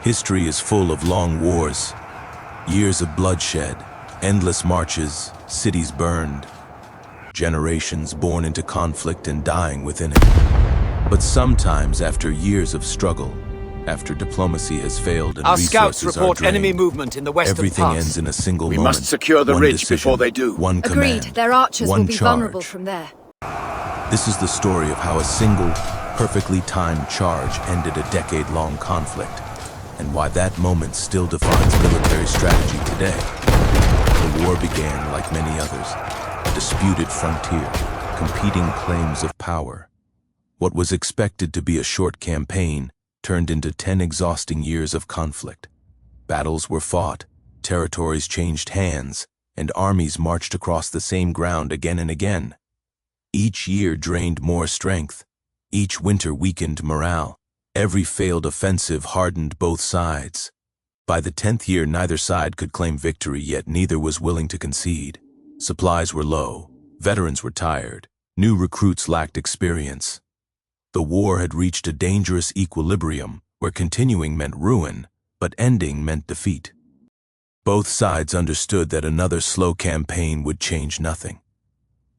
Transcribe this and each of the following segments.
History is full of long wars, years of bloodshed, endless marches, cities burned, generations born into conflict and dying within it. But sometimes, after years of struggle, after diplomacy has failed and Our scouts resources report are drained, enemy movement in the western everything pass. ends in a single We moment. must secure the One ridge decision, before they do. one Agreed. command, Their archers one will be charge. vulnerable from there. This is the story of how a single, perfectly timed charge ended a decade-long conflict, and why that moment still defines military strategy today. The war began like many others, a disputed frontier, competing claims of power. What was expected to be a short campaign turned into 10 exhausting years of conflict. Battles were fought, territories changed hands, and armies marched across the same ground again and again. Each year drained more strength. Each winter weakened morale. Every failed offensive hardened both sides. By the 10th year, neither side could claim victory, yet neither was willing to concede. Supplies were low, veterans were tired, new recruits lacked experience. The war had reached a dangerous equilibrium where continuing meant ruin, but ending meant defeat. Both sides understood that another slow campaign would change nothing.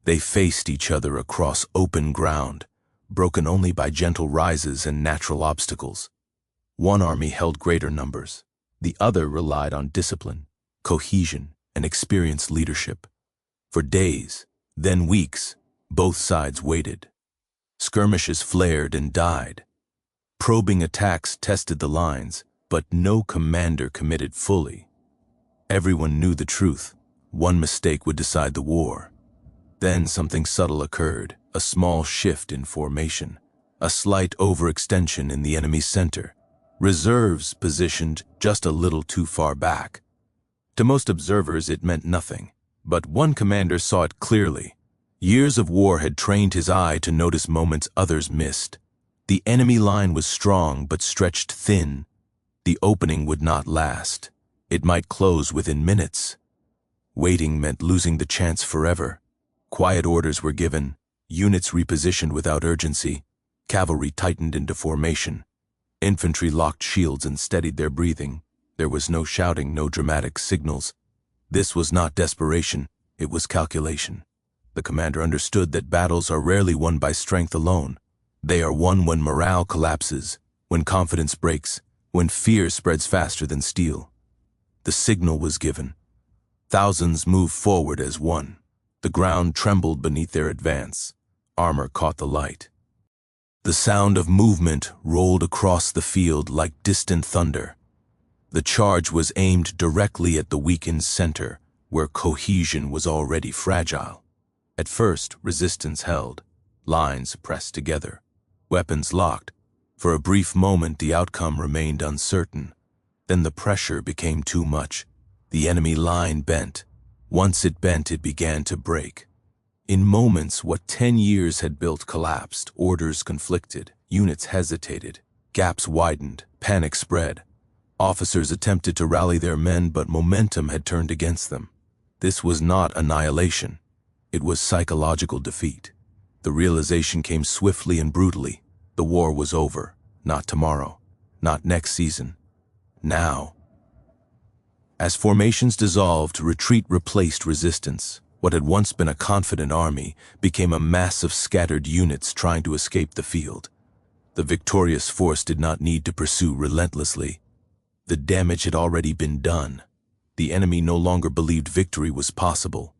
They faced each other across open ground, broken only by gentle rises and natural obstacles. One army held greater numbers. The other relied on discipline, cohesion, and experienced leadership. For days, then weeks, both sides waited. Skirmishes flared and died. Probing attacks tested the lines, but no commander committed fully. Everyone knew the truth. One mistake would decide the war. Then something subtle occurred, a small shift in formation, a slight overextension in the enemy's center. Reserves positioned just a little too far back. To most observers, it meant nothing, but one commander saw it clearly. Years of war had trained his eye to notice moments others missed. The enemy line was strong but stretched thin. The opening would not last. It might close within minutes. Waiting meant losing the chance forever. Quiet orders were given, units repositioned without urgency, cavalry tightened into formation. Infantry locked shields and steadied their breathing. There was no shouting, no dramatic signals. This was not desperation, it was calculation. The commander understood that battles are rarely won by strength alone. They are won when morale collapses, when confidence breaks, when fear spreads faster than steel. The signal was given. Thousands moved forward as one. The ground trembled beneath their advance. Armor caught the light. The sound of movement rolled across the field like distant thunder. The charge was aimed directly at the weakened center, where cohesion was already fragile. At first, resistance held, lines pressed together, weapons locked. For a brief moment, the outcome remained uncertain. Then the pressure became too much. The enemy line bent. Once it bent, it began to break. In moments, what 10 years had built collapsed, orders conflicted, units hesitated, gaps widened, panic spread. Officers attempted to rally their men, but momentum had turned against them. This was not annihilation. It was psychological defeat. The realization came swiftly and brutally. The war was over. Not tomorrow. Not next season. Now. As formations dissolved, retreat replaced resistance. What had once been a confident army became a mass of scattered units trying to escape the field. The victorious force did not need to pursue relentlessly. The damage had already been done. The enemy no longer believed victory was possible.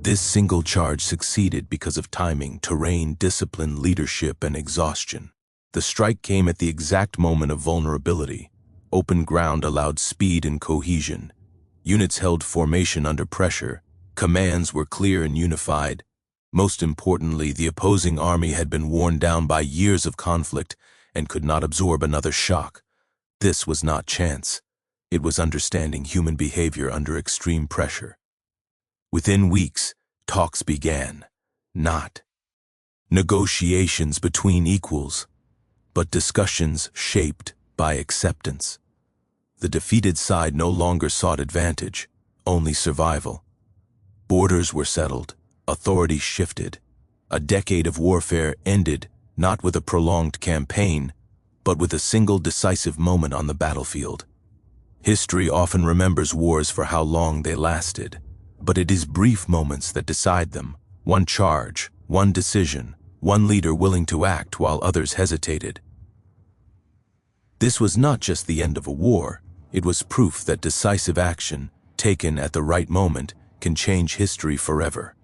This single charge succeeded because of timing, terrain, discipline, leadership, and exhaustion. The strike came at the exact moment of vulnerability. Open ground allowed speed and cohesion. Units held formation under pressure. Commands were clear and unified. Most importantly, the opposing army had been worn down by years of conflict and could not absorb another shock. This was not chance. It was understanding human behavior under extreme pressure. Within weeks, talks began. Not negotiations between equals, but discussions shaped by acceptance. The defeated side no longer sought advantage, only survival. Borders were settled, authority shifted. A decade of warfare ended not with a prolonged campaign, but with a single decisive moment on the battlefield. History often remembers wars for how long they lasted, but it is brief moments that decide them. One charge, one decision, one leader willing to act while others hesitated. This was not just the end of a war, it was proof that decisive action, taken at the right moment, can change history forever.